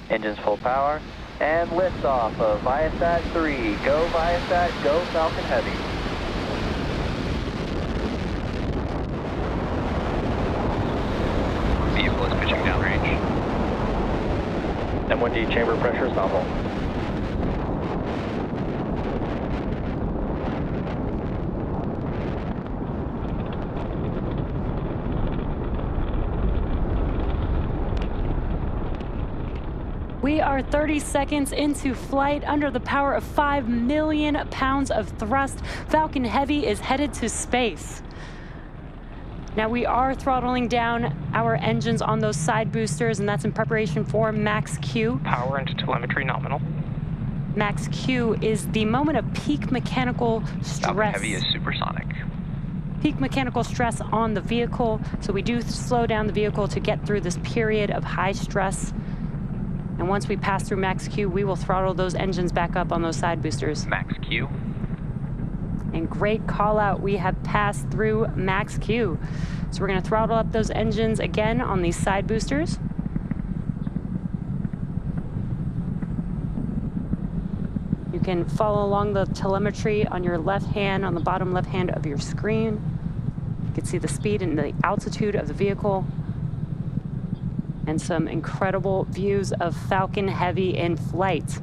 Engines full power, and liftoff of ViaSat-3. Go ViaSat, go Falcon Heavy. Vehicle is pitching downrange. M1D chamber pressure is nominal. We are 30 seconds into flight under the power of 5 million pounds of thrust. Falcon Heavy is headed to space. Now we are throttling down our engines on those side boosters, and that's in preparation for max Q. Power into telemetry nominal. Max Q is the moment of peak mechanical stress. Falcon Heavy is supersonic. Peak mechanical stress on the vehicle, so we do slow down the vehicle to get through this period of high stress. And once we pass through max Q, we will throttle those engines back up on those side boosters. Max Q. And great call out, we have passed through max Q. So we're gonna throttle up those engines again on these side boosters. You can follow along the telemetry on your left hand, on the bottom left hand of your screen. You can see the speed and the altitude of the vehicle, and some incredible views of Falcon Heavy in flight.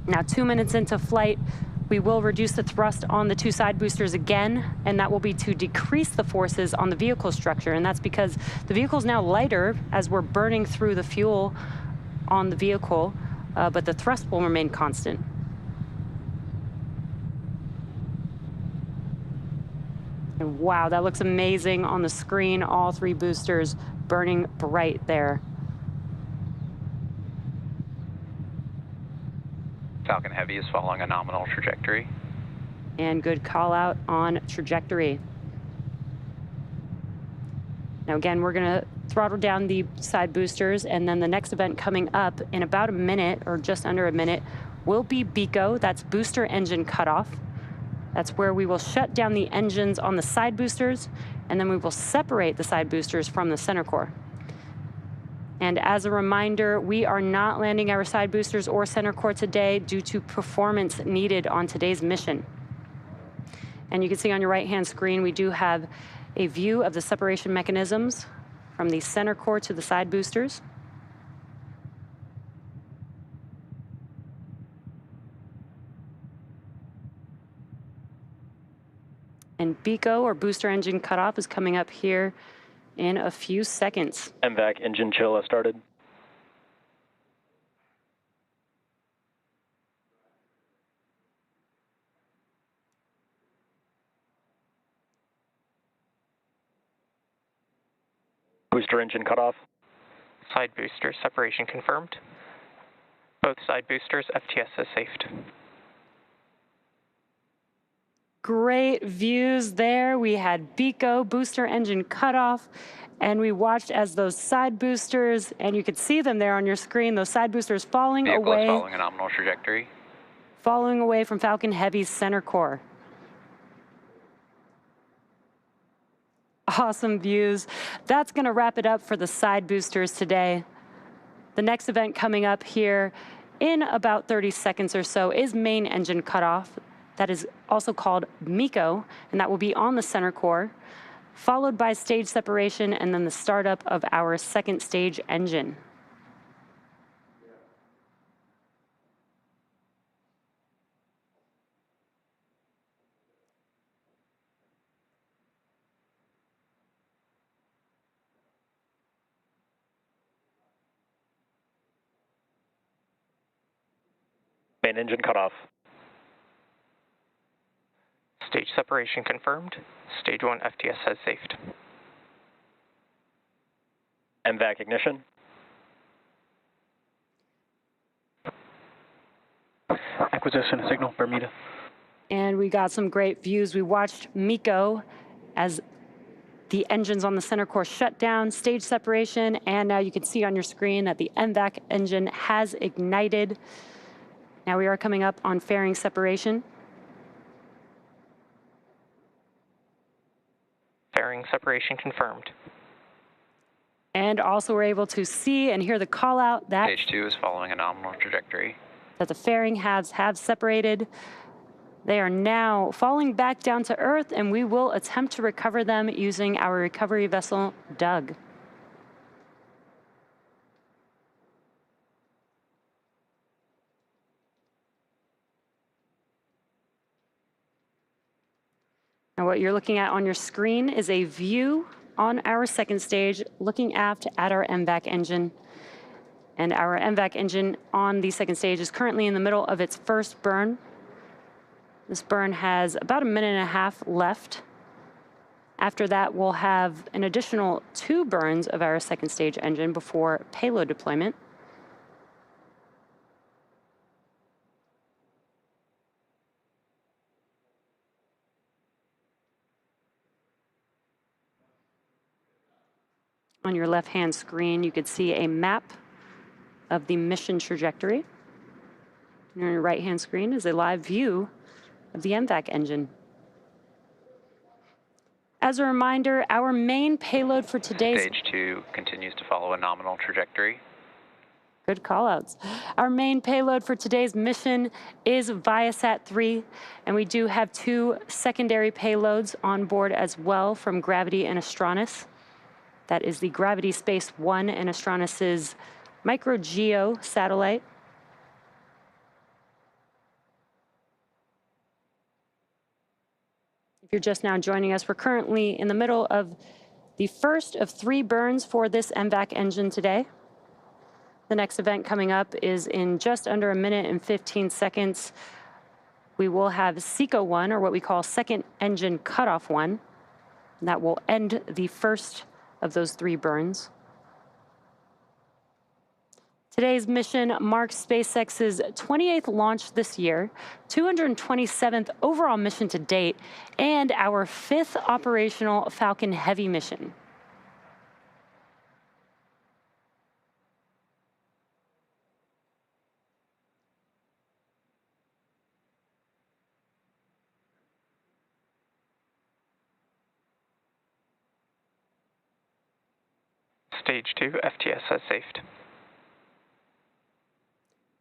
Now, 2 minutes into flight, we will reduce the thrust on the two side boosters again, and that will be to decrease the forces on the vehicle structure. And that's because the vehicle is now lighter as we're burning through the fuel on the vehicle, but the thrust will remain constant. And wow, that looks amazing on the screen, all three boosters burning bright there. Falcon Heavy is following a nominal trajectory. And good call out on trajectory. Now again, we're gonna throttle down the side boosters, and then the next event coming up in about a minute, or just under a minute, will be BECO. That's booster engine cutoff. That's where we will shut down the engines on the side boosters, and then we will separate the side boosters from the center core. And as a reminder, we are not landing our side boosters or center core today due to performance needed on today's mission. And you can see on your right-hand screen, we do have a view of the separation mechanisms from the center core to the side boosters. And BECO, or booster engine cutoff, is coming up here in a few seconds. MVAC engine chill has started. Booster engine cutoff. Side booster separation confirmed. Both side boosters, FTS has safed. Great views there. We had BECO, booster engine cutoff, and we watched as those side boosters, and you could see them there on your screen, those side boosters falling Vehicle away. is following a nominal trajectory. Falling away from Falcon Heavy's center core. Awesome views. That's gonna wrap it up for the side boosters today. The next event coming up here in about 30 seconds or so is main engine cutoff. That is also called MECO, and that will be on the center core, followed by stage separation and then the startup of our second stage engine. Main engine cutoff. Stage separation confirmed. Stage 1 FTS has safed. MVAC ignition. Acquisition signal, Bermuda. And we got some great views. We watched MECO as the engines on the center core shut down, stage separation, and now you can see on your screen that the MVAC engine has ignited. Now we are coming up on fairing separation. Fairing separation confirmed. And also we're able to see and hear the call out that Stage 2 is following a nominal trajectory. That the fairing halves have separated. They are now falling back down to Earth, and we will attempt to recover them using our recovery vessel, Doug. Now what you're looking at on your screen is a view on our second stage, looking aft at our MVAC engine. And our MVAC engine on the second stage is currently in the middle of its first burn. This burn has about a minute and a half left. After that, we'll have an additional 2 burns of our second stage engine before payload deployment. On your left-hand screen, you could see a map of the mission trajectory. And on your right-hand screen is a live view of the MVAC engine. As a reminder, our main payload for today's... Stage 2 continues to follow a nominal trajectory. Good callouts. Our main payload for today's mission is ViaSat-3, and we do have 2 secondary payloads on board as well from Gravity and Astranis. That is the Gravity Space 1 and Astranis's MicroGEO satellite. If you're just now joining us, we're currently in the middle of the first of 3 burns for this MVAC engine today. The next event coming up is in just under a minute and 15 seconds. We will have SECO 1, or what we call Second Engine Cutoff 1. And that will end the first of those 3 burns. Today's mission marks SpaceX's 28th launch this year, 227th overall mission to date, and our 5th operational Falcon Heavy mission. Stage 2, FTS has safed.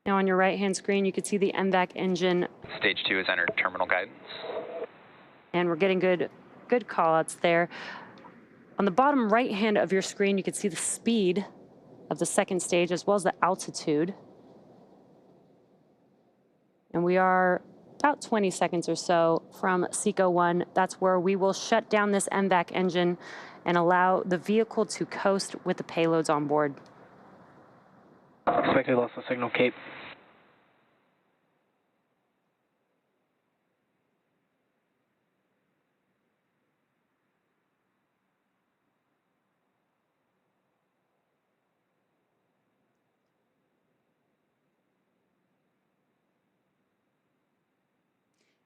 Now on your right-hand screen, you can see the MVAC engine. Stage 2 has entered terminal guidance. And we're getting good call-outs there. On the bottom right-hand of your screen, you can see the speed of the second stage as well as the altitude. And we are about 20 seconds or so from SECO 1. That's where we will shut down this MVAC engine and allow the vehicle to coast with the payloads on board. Expected loss of signal, Cape.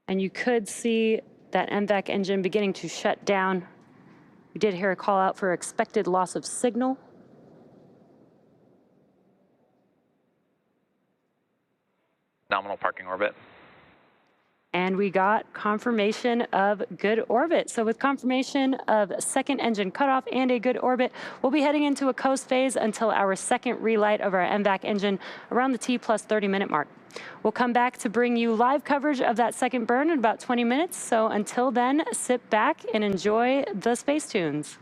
And you could see that MVAC engine beginning to shut down. We did hear a call out for expected loss of signal. Nominal parking orbit. And we got confirmation of good orbit. So with confirmation of second engine cutoff and a good orbit, we'll be heading into a coast phase until our second relight of our MVAC engine around the T+30 minute mark. We'll come back to bring you live coverage of that second burn in about 20 minutes. So until then, sit back and enjoy the space tunes.